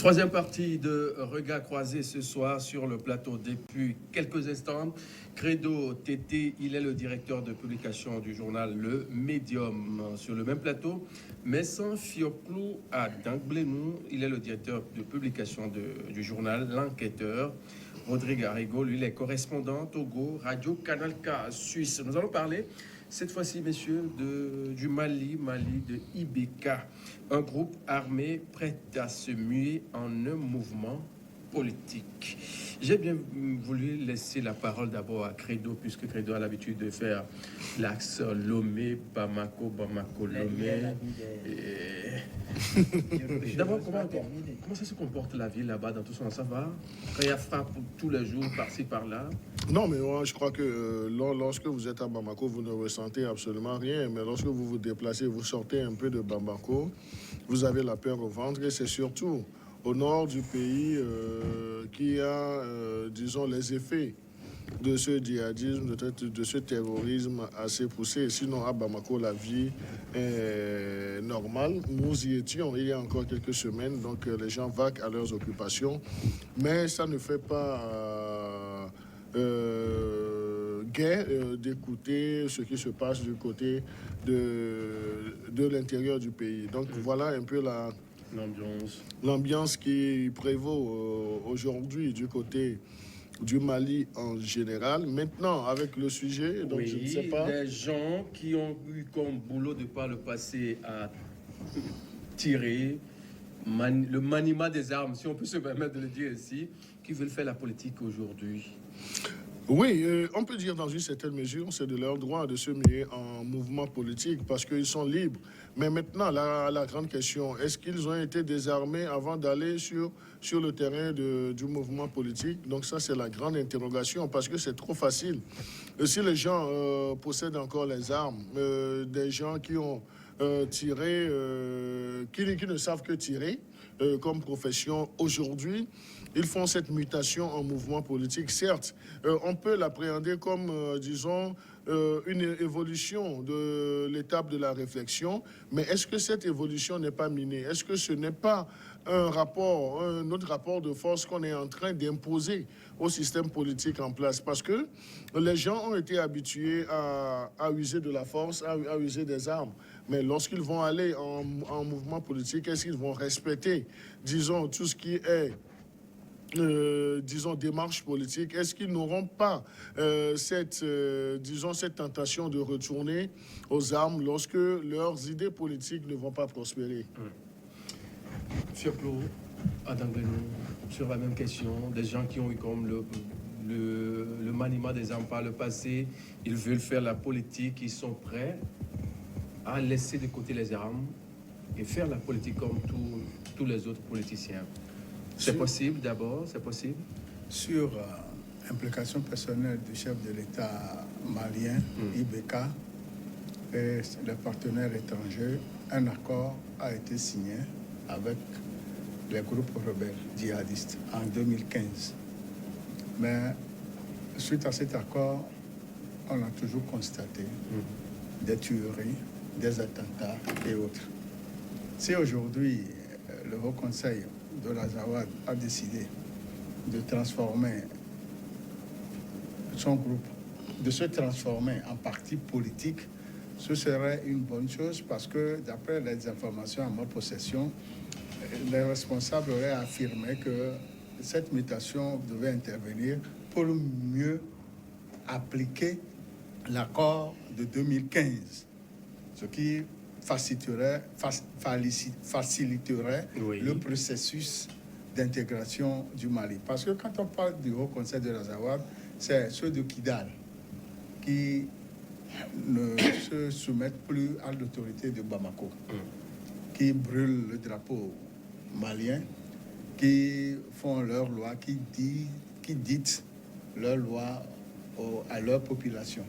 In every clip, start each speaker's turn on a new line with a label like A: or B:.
A: Troisième partie de Regard croisé ce soir sur le plateau. Depuis quelques instants, Credo Tété, il est le directeur de publication du journal Le Médium. Sur le même plateau, Messan Fioclou à Dangblenou, il est le directeur de publication du journal L'Enquêteur. Rodrigue Arrigo, lui, il est correspondant Togo, Radio Canal K Suisse. Nous allons parler cette fois-ci, messieurs, du Mali de IBK, un groupe armé prêt à se muer en un mouvement politique. J'ai bien voulu laisser la parole d'abord à Credo, puisque Credo a l'habitude de faire l'axe Lomé, Bamako, Lomé. D'abord, comment ça se comporte la ville là-bas dans tout ça? Ça va? Quand il y a frappe tous les jours, par-ci, par-là?
B: Non, mais moi, je crois que lorsque vous êtes à Bamako, vous ne ressentez absolument rien. Mais lorsque vous vous déplacez, vous sortez un peu de Bamako, vous avez la peur au ventre. Et c'est surtout au nord du pays qui a, disons, les effets de ce djihadisme, de ce terrorisme assez poussé. Sinon, à Bamako, la vie est normale. Nous y étions il y a encore quelques semaines, donc les gens vaquent à leurs occupations. Mais ça ne fait pas gai d'écouter ce qui se passe du côté de l'intérieur du pays. Donc voilà un peu l'ambiance qui prévaut aujourd'hui du côté du Mali en général. Maintenant, avec le sujet, donc
A: oui,
B: je ne sais pas.
A: Les gens qui ont eu comme boulot de par le passé à tirer, le maniement des armes, si on peut se permettre de le dire ici, qui veulent faire la politique aujourd'hui.
B: Oui, on peut dire dans une certaine mesure, c'est de leur droit de se muer en mouvement politique parce qu'ils sont libres. Mais maintenant, la grande question, est-ce qu'ils ont été désarmés avant d'aller sur le terrain du mouvement politique? Donc ça, c'est la grande interrogation parce que c'est trop facile. Si les gens possèdent encore les armes, des gens qui ont tiré, qui ne savent que tirer comme profession aujourd'hui, ils font cette mutation en mouvement politique. Certes, on peut l'appréhender comme, disons, une évolution de l'étape de la réflexion, mais est-ce que cette évolution n'est pas minée? Est-ce que ce n'est pas un autre rapport de force qu'on est en train d'imposer au système politique en place? Parce que les gens ont été habitués à user de la force, à user des armes. Mais lorsqu'ils vont aller en mouvement politique, est-ce qu'ils vont respecter, disons, tout ce qui est disons, démarche politique? Est-ce qu'ils n'auront pas cette tentation de retourner aux armes lorsque leurs idées politiques ne vont pas prospérer?
A: Fioclou, à Dangblenou, sur la même question, des gens qui ont eu comme le maniement des armes par le passé, ils veulent faire la politique, ils sont prêts à laisser de côté les armes et faire la politique comme tous les autres politiciens. C'est possible d'abord, c'est possible?
C: Sur implication personnelle du chef de l'État malien, IBK, et les partenaires étrangers, un accord a été signé avec les groupes rebelles djihadistes en 2015. Mais suite à cet accord, on a toujours constaté des tueries, des attentats et autres. Si aujourd'hui le Haut Conseil de l'Azawad a décidé de transformer son groupe, de se transformer en parti politique, ce serait une bonne chose parce que d'après les informations à ma possession, les responsables auraient affirmé que cette mutation devait intervenir pour mieux appliquer l'accord de 2015, ce qui faciliterait le processus d'intégration du Mali. Parce que quand on parle du Haut Conseil de l'Azawad, c'est ceux de Kidal qui ne se soumettent plus à l'autorité de Bamako, qui brûlent le drapeau malien, qui font leurs lois, qui dictent leurs lois à leur population.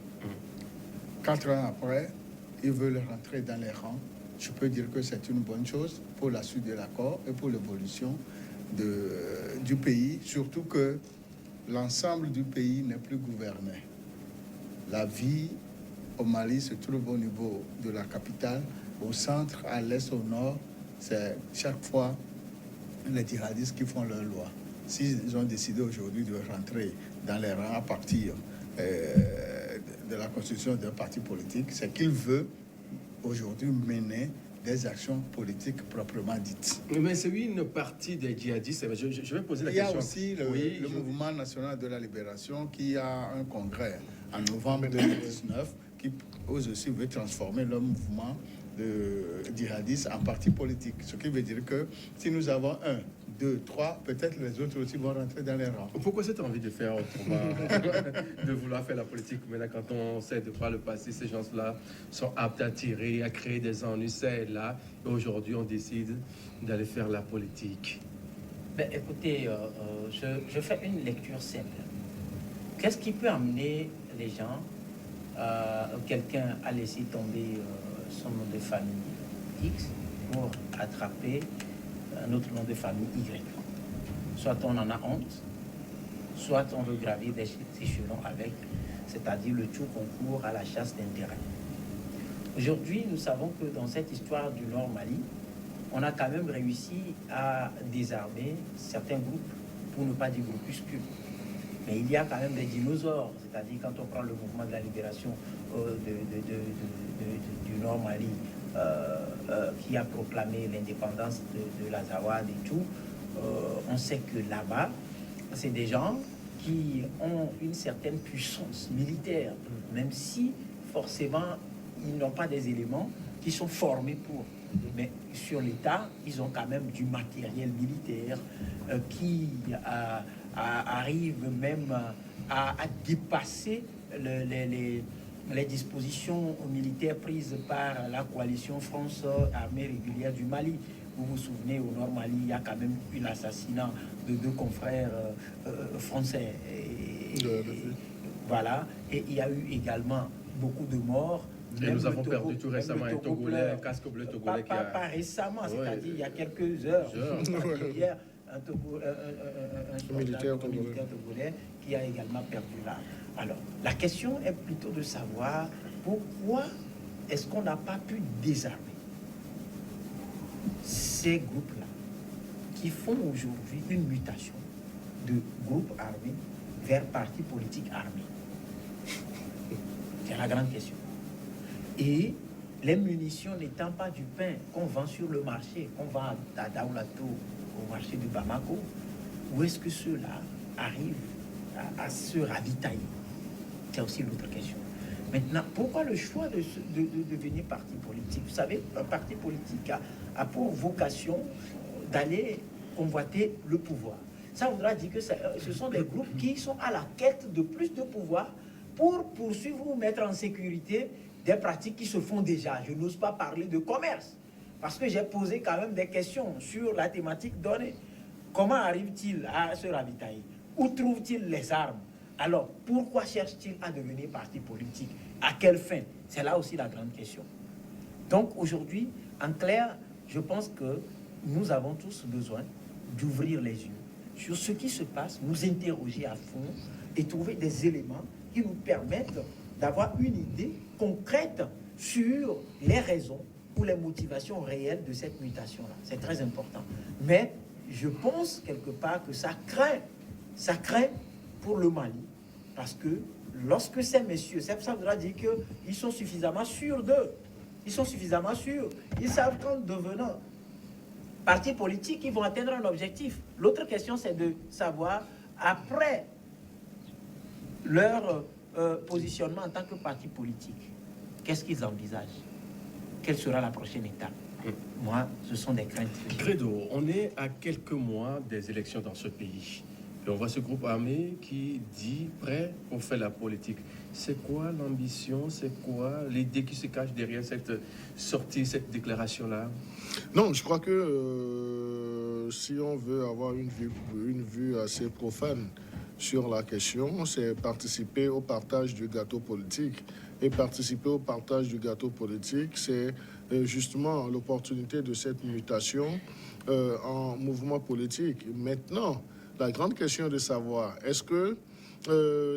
C: 4 ans après, ils veulent rentrer dans les rangs. Je peux dire que c'est une bonne chose pour la suite de l'accord et pour l'évolution du pays, surtout que l'ensemble du pays n'est plus gouverné. La vie au Mali se trouve au niveau de la capitale, au centre, à l'est, au nord. C'est chaque fois les djihadistes qui font leur loi. S'ils ont décidé aujourd'hui de rentrer dans les rangs à partir de la constitution d'un parti politique, c'est qu'ils veulent aujourd'hui mener des actions politiques proprement dites.
A: Mais c'est une partie des djihadistes. Je vais poser la question.
C: Il y a aussi le Mouvement national de la libération qui a un congrès en novembre 2019 qui ose aussi veut transformer leur mouvement de djihadistes en parti politique. Ce qui veut dire que si nous avons 1, 2, 3, peut-être les autres aussi vont rentrer dans les rangs.
A: Pourquoi cette envie de faire autrement, de vouloir faire la politique maintenant quand on sait de quoi le passé, ces gens-là sont aptes à tirer, à créer des ennuis, c'est là, et aujourd'hui on décide d'aller faire la politique.
D: Ben, écoutez, je fais une lecture simple. Qu'est-ce qui peut amener les gens, quelqu'un à laisser tomber son nom de famille X pour attraper un autre nom de famille Y? Soit on en a honte, soit on veut gravir des échelons avec, c'est-à-dire le tout concours à la chasse d'intérêt. Aujourd'hui, nous savons que dans cette histoire du Nord Mali, on a quand même réussi à désarmer certains groupes, pour ne pas dire groupuscules. Mais il y a quand même des dinosaures, c'est-à-dire quand on prend le mouvement de la libération du Nord Mali, qui a proclamé l'indépendance de l'Azawad et tout, on sait que là-bas, c'est des gens qui ont une certaine puissance militaire, même si forcément ils n'ont pas des éléments qui sont formés pour. Mais sur l'État, ils ont quand même du matériel militaire qui arrive même à dépasser les dispositions militaires prises par la coalition France Armée Régulière du Mali. Vous vous souvenez, au Nord Mali, il y a quand même eu l'assassinat de 2 confrères français. Voilà. Et il y a eu également beaucoup de morts.
A: Et nous avons perdu tout récemment un Togolais, un casque bleu Togolais qui a...
D: Pas récemment, c'est-à-dire il y a quelques heures. Hier, un militaire togolais qui a également perdu l'âme. Alors, la question est plutôt de savoir pourquoi est-ce qu'on n'a pas pu désarmer ces groupes-là qui font aujourd'hui une mutation de groupe armé vers parti politique armé. C'est la grande question. Et les munitions n'étant pas du pain qu'on vend sur le marché, qu'on vend à Daoulato, au marché de Bamako, où est-ce que ceux-là arrivent à se ravitailler? C'est aussi l'autre question. Maintenant, pourquoi le choix de devenir parti politique? Vous savez, un parti politique a pour vocation d'aller convoiter le pouvoir. Ça voudra dire que ce sont des groupes qui sont à la quête de plus de pouvoir pour poursuivre ou mettre en sécurité des pratiques qui se font déjà. Je n'ose pas parler de commerce, parce que j'ai posé quand même des questions sur la thématique donnée. Comment arrive-t-il à se ravitailler? Où trouve-t-il les armes? Alors, pourquoi cherche-t-il à devenir parti politique? À quelle fin? C'est là aussi la grande question. Donc aujourd'hui, en clair, je pense que nous avons tous besoin d'ouvrir les yeux sur ce qui se passe, nous interroger à fond et trouver des éléments qui nous permettent d'avoir une idée concrète sur les raisons ou les motivations réelles de cette mutation-là. C'est très important. Mais je pense quelque part que ça craint pour le Mali, parce que lorsque ces messieurs, ça voudra dire qu'ils sont suffisamment sûrs d'eux, ils sont suffisamment sûrs, ils savent qu'en devenant parti politique, ils vont atteindre un objectif. L'autre question, c'est de savoir, après leur positionnement en tant que parti politique, qu'est-ce qu'ils envisagent? Quelle sera la prochaine étape? Moi, ce sont des craintes.
A: Credo, on est à quelques mois des élections dans ce pays. Et on voit ce groupe armé qui dit prêt pour faire la politique. C'est quoi l'ambition? C'est quoi l'idée qui se cache derrière cette sortie, cette déclaration-là?
B: Non, je crois que si on veut avoir une vue assez profane sur la question, c'est participer au partage du gâteau politique. Et participer au partage du gâteau politique, c'est justement l'opportunité de cette mutation en mouvement politique. Maintenant, la grande question de savoir, est-ce que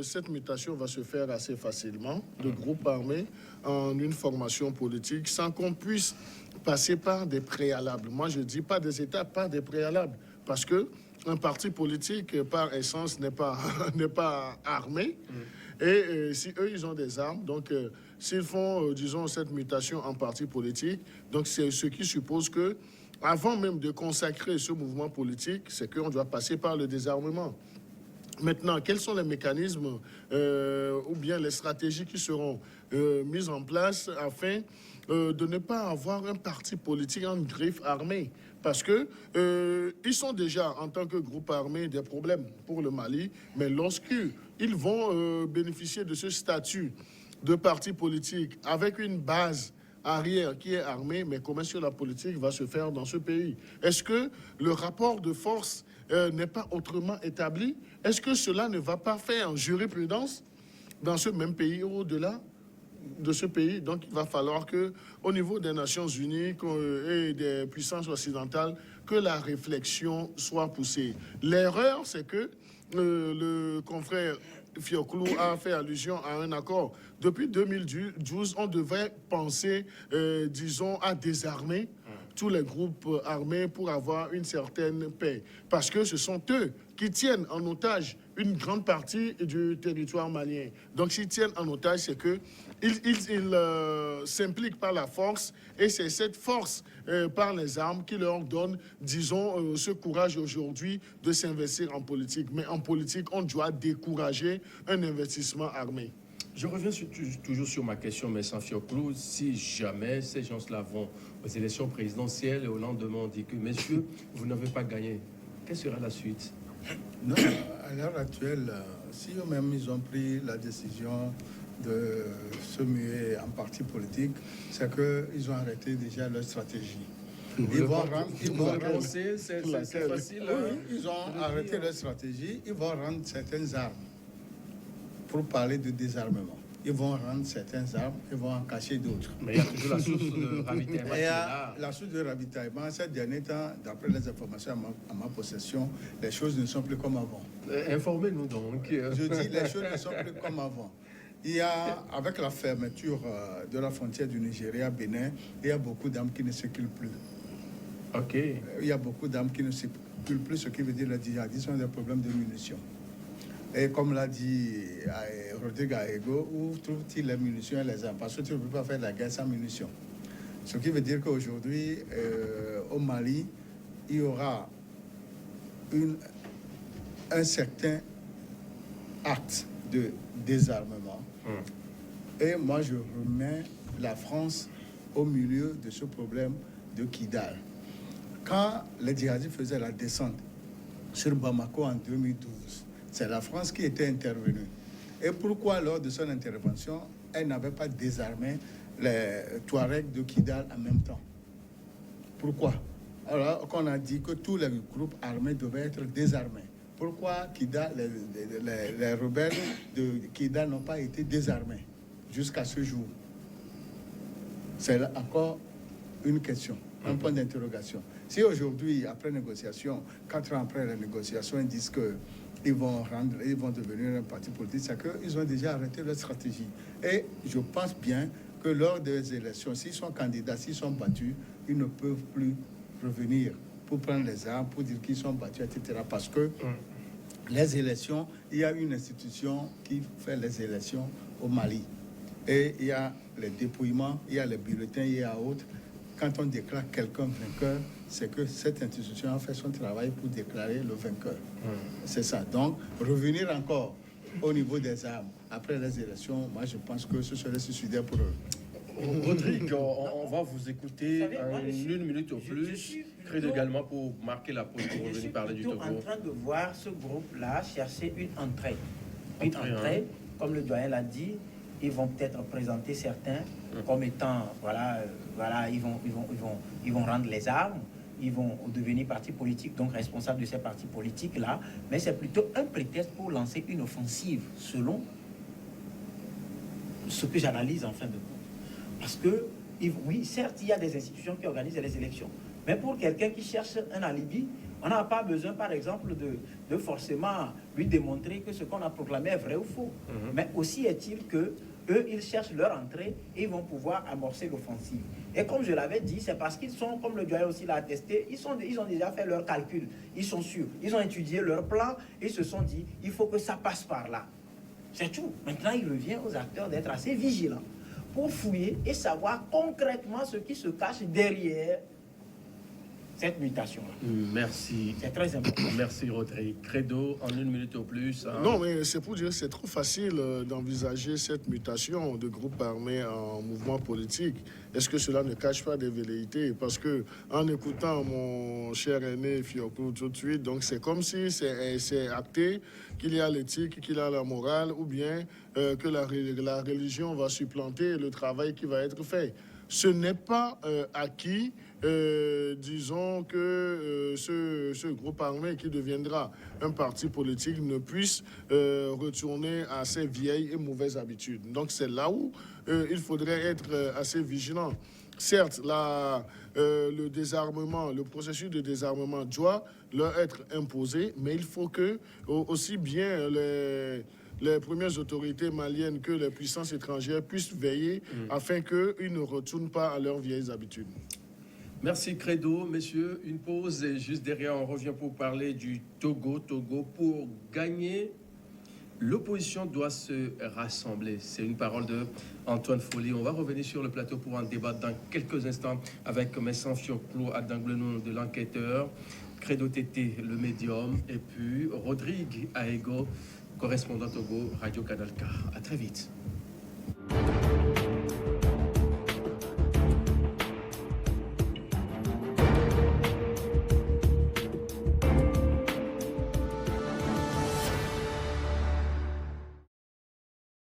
B: cette mutation va se faire assez facilement, de groupe armé en une formation politique, sans qu'on puisse passer par des préalables? Moi, je ne dis pas des étapes, pas des préalables. parce que un parti politique, par essence, n'est pas, n'est pas armé. Et si eux, ils ont des armes, donc s'ils font, disons, cette mutation en parti politique, donc c'est ce qui suppose que, avant même de consacrer ce mouvement politique, c'est qu'on doit passer par le désarmement. Maintenant, quels sont les mécanismes ou bien les stratégies qui seront mises en place afin de ne pas avoir un parti politique en griffe armée? Parce que ils sont déjà, en tant que groupe armé, des problèmes pour le Mali, mais lorsqu'ils vont bénéficier de ce statut de parti politique avec une base arrière qui est armée, mais comment est-ce que la politique va se faire dans ce pays? Est-ce que le rapport de force n'est pas autrement établi? Est-ce que cela ne va pas faire jurisprudence dans ce même pays ou au-delà de ce pays? Donc, il va falloir que, au niveau des Nations Unies et des puissances occidentales, que la réflexion soit poussée. L'erreur, c'est que le confrère Fioclou a fait allusion à un accord. Depuis 2012, on devrait penser, disons, à désarmer tous les groupes armés pour avoir une certaine paix. Parce que ce sont eux qui tiennent en otage une grande partie du territoire malien. Donc, s'ils tiennent en otage, c'est qu'ils s'impliquent par la force, et c'est cette force par les armes qui leur donne, disons, ce courage aujourd'hui de s'investir en politique. Mais en politique, on doit décourager un investissement armé.
A: Je reviens toujours sur ma question, mais sans Fioclou. Si jamais ces gens-là vont aux élections présidentielles et au lendemain on dit que, messieurs, vous n'avez pas gagné, quelle sera la suite?
C: Non, à l'heure actuelle, si eux-mêmes ils ont pris la décision de se muer en parti politique, c'est qu'ils ont arrêté déjà leur stratégie. Ils vont rendre,
A: c'est facile.
C: oui, ils ont arrêté leur stratégie, ils vont rendre certaines armes pour parler de désarmement. Ils vont rendre certaines armes, ils vont en cacher d'autres.
A: Mais il y a toujours la source de ravitaillement.
C: Et la source de ravitaillement, ces derniers temps, d'après les informations à ma possession, les choses ne sont plus comme avant.
A: Informez-nous donc.
C: Je dis, les choses ne sont plus comme avant. Il y a, avec la fermeture de la frontière du Nigeria-Bénin, il y a beaucoup d'armes qui ne circulent plus.
A: Ok.
C: Il y a beaucoup d'armes qui ne circulent plus, ce qui veut dire que les djihadistes ont des problèmes de munitions. Et comme l'a dit Rodrigue Aego, où trouve-t-il les munitions et les armes? Parce que tu ne peux pas faire la guerre sans munitions. Ce qui veut dire qu'aujourd'hui, au Mali, il y aura un certain acte de désarmement. Et moi, je remets la France au milieu de ce problème de Kidal. Quand les djihadistes faisaient la descente sur Bamako en 2012, c'est la France qui était intervenue. Et pourquoi, lors de son intervention, elle n'avait pas désarmé les Touaregs de Kidal en même temps? Pourquoi? Alors qu'on a dit que tous les groupes armés devaient être désarmés. Pourquoi Kidal, les rebelles de Kidal n'ont pas été désarmés jusqu'à ce jour? C'est encore une question, un point d'interrogation. Si aujourd'hui, après négociation, 4 ans après la négociation, ils disent qu'ils vont devenir un parti politique, c'est qu'ils ont déjà arrêté leur stratégie. Et je pense bien que lors des élections, s'ils sont candidats, s'ils sont battus, ils ne peuvent plus revenir pour prendre les armes, pour dire qu'ils sont battus, etc. Parce que les élections, il y a une institution qui fait les élections au Mali. Et il y a les dépouillements, il y a les bulletins, il y a autres. Quand on déclare quelqu'un vainqueur, c'est que cette institution a fait son travail pour déclarer le vainqueur. C'est ça. Donc, revenir encore au niveau des armes après les élections, moi je pense que ce serait suicidaire pour eux.
A: Rodrigue, on va vous écouter une minute au plus. Credo également pour marquer la pause pour revenir parler du Togo.
D: Je suis en train de voir ce groupe-là chercher une entrée. Une entrée, comme le doyen l'a dit, ils vont peut-être présenter certains comme étant, ils vont rendre les armes, ils vont devenir parti politique, donc responsables de ces partis politiques-là, mais c'est plutôt un prétexte pour lancer une offensive, selon ce que j'analyse en fin de compte. Parce que, oui, certes, il y a des institutions qui organisent les élections, mais pour quelqu'un qui cherche un alibi, on n'a pas besoin, par exemple, de forcément lui démontrer que ce qu'on a proclamé est vrai ou faux. Mais aussi est-il que eux, ils cherchent leur entrée et ils vont pouvoir amorcer l'offensive. Et comme je l'avais dit, c'est parce qu'ils sont, comme le doyen aussi l'a attesté, ils ont déjà fait leurs calculs. Ils sont sûrs. Ils ont étudié leur plan et ils se sont dit, il faut que ça passe par là. C'est tout. Maintenant, il revient aux acteurs d'être assez vigilants pour fouiller et savoir concrètement ce qui se cache derrière cette mutation-là.
A: Merci.
D: C'est très important.
A: Merci, Rodrigue. Credo, en 1 minute au plus. Hein.
B: Non, mais c'est pour dire que c'est trop facile d'envisager cette mutation de groupes armés en mouvement politique. Est-ce que cela ne cache pas des velléités? Parce que en écoutant mon cher aîné Fioclo tout de suite, donc c'est comme si c'est acté qu'il y a l'éthique, qu'il y a la morale, ou bien que la religion va supplanter le travail qui va être fait. Ce n'est pas acquis. Disons que ce groupe armé qui deviendra un parti politique ne puisse retourner à ses vieilles et mauvaises habitudes. Donc c'est là où il faudrait être assez vigilant. Certes, le désarmement, le processus de désarmement doit leur être imposé, mais il faut que aussi bien les premières autorités maliennes que les puissances étrangères puissent veiller afin qu'ils ne retournent pas à leurs vieilles habitudes.
A: Merci Credo, messieurs. Une pause et juste derrière, on revient pour parler du Togo. Togo, pour gagner, l'opposition doit se rassembler. C'est une parole de Antoine Folly. On va revenir sur le plateau pour en débattre dans quelques instants avec Messan Fioclo Adanglenou de l'enquêteur, Credo Tété, le médium, et puis Rodrigue Aego, correspondant Togo, Radio Canal K. À très vite.